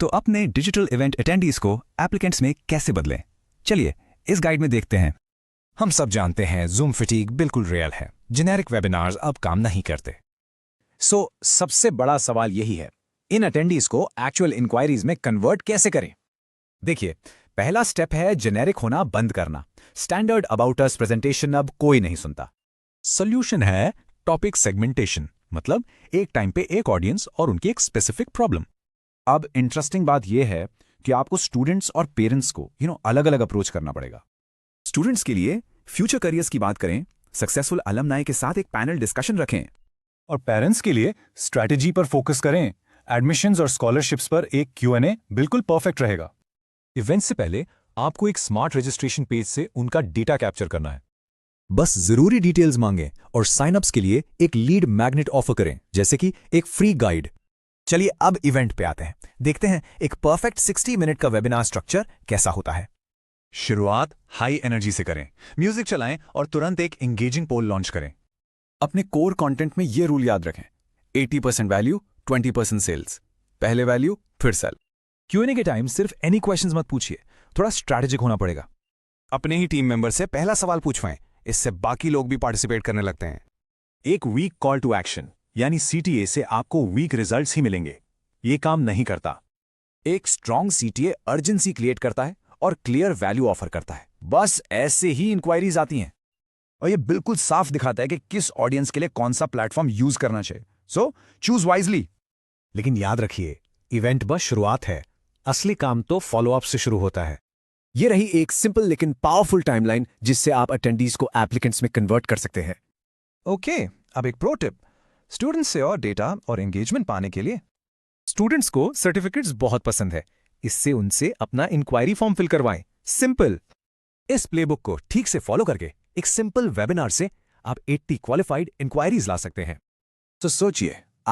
तो अपने digital event attendees को एप्लीकेंट्स में कैसे बदलें? चलिए इस गाइड में देखते हैं। हम सब जानते हैं जूम फटीग बिल्कुल रियल है। जेनेरिक वेबिनार्स अब काम नहीं करते। सबसे बड़ा सवाल यही है, इन अटेंडीज को एक्चुअल इंक्वायरीज में कन्वर्ट कैसे करें? देखिए, पहला स्टेप है जेनेरिक होना बंद करना। स्टैंडर्ड अबाउट अस प्रेजेंटेशन अब कोई नहीं सुनता। सोल्यूशन है टॉपिक सेगमेंटेशन, मतलब एक टाइम पे एक ऑडियंस और उनकी एक स्पेसिफिक प्रॉब्लम। अब इंटरेस्टिंग बात यह है कि आपको स्टूडेंट्स और पेरेंट्स को अलग अलग अप्रोच करना पड़ेगा। स्टूडेंट्स के लिए फ्यूचर करियर्स की बात करें, सक्सेसफुल अलमनाई के साथ एक पैनल डिस्कशन रखें। और पेरेंट्स के लिए स्ट्रैटेजी पर फोकस करें। एडमिशंस और स्कॉलरशिप्स पर एक Q&A बिल्कुल परफेक्ट रहेगा। इवेंट से पहले आपको एक स्मार्ट रजिस्ट्रेशन पेज से उनका डेटा कैप्चर करना है। बस जरूरी डिटेल्स मांगें और साइनअप्स के लिए एक लीड मैग्नेट ऑफर करें, जैसे कि एक फ्री गाइड। चलिए अब इवेंट पे आते हैं, देखते हैं एक परफेक्ट 60 मिनट का वेबिनार स्ट्रक्चर कैसा होता है। शुरुआत हाई एनर्जी से करें, म्यूजिक चलाएं और तुरंत एक एंगेजिंग पोल लॉन्च करें। अपने कोर कंटेंट में ये रूल याद रखें, 80% वैल्यू 20% सेल्स। पहले वैल्यू फिर सेल। Q&A के टाइम सिर्फ एनी क्वेश्चंस मत पूछिए, थोड़ा स्ट्रैटेजिक होना पड़ेगा। अपने ही टीम मेंबर से पहला सवाल पूछवाएं, इससे बाकी लोग भी पार्टिसिपेट करने लगते हैं। एक वीक कॉल टू एक्शन यानी CTA से आपको वीक रिजल्ट्स ही मिलेंगे। ये काम नहीं करता। एक स्ट्रॉन्ग CTA अर्जेंसी क्रिएट करता है और क्लियर वैल्यू ऑफर करता है। बस ऐसे ही इंक्वायरीज आती हैं और ये बिल्कुल साफ दिखाता है कि किस ऑडियंस के लिए कौन सा प्लेटफॉर्म यूज करना चाहिए। So choose wisely. लेकिन याद रखिए, इवेंट बस शुरुआत है, असली काम तो फॉलोअप से शुरू होता है। ये रही एक सिंपल लेकिन पावरफुल टाइमलाइन जिससे आप अटेंडीज को एप्लीकेंट्स में कन्वर्ट कर सकते हैं। ओके, अब एक प्रो टिप, स्टूडेंट्स से और डेटा और एंगेजमेंट पाने के लिए स्टूडेंट्स को सर्टिफिकेट्स बहुत पसंद है, इससे उनसे अपना इंक्वायरी फॉर्म फिल करवाएं। सिंपल। इस प्लेबुक को ठीक से फॉलो करके एक सिंपल वेबिनार से आप 80 क्वालिफाइड इंक्वायरीज ला सकते हैं। तो सोचिए,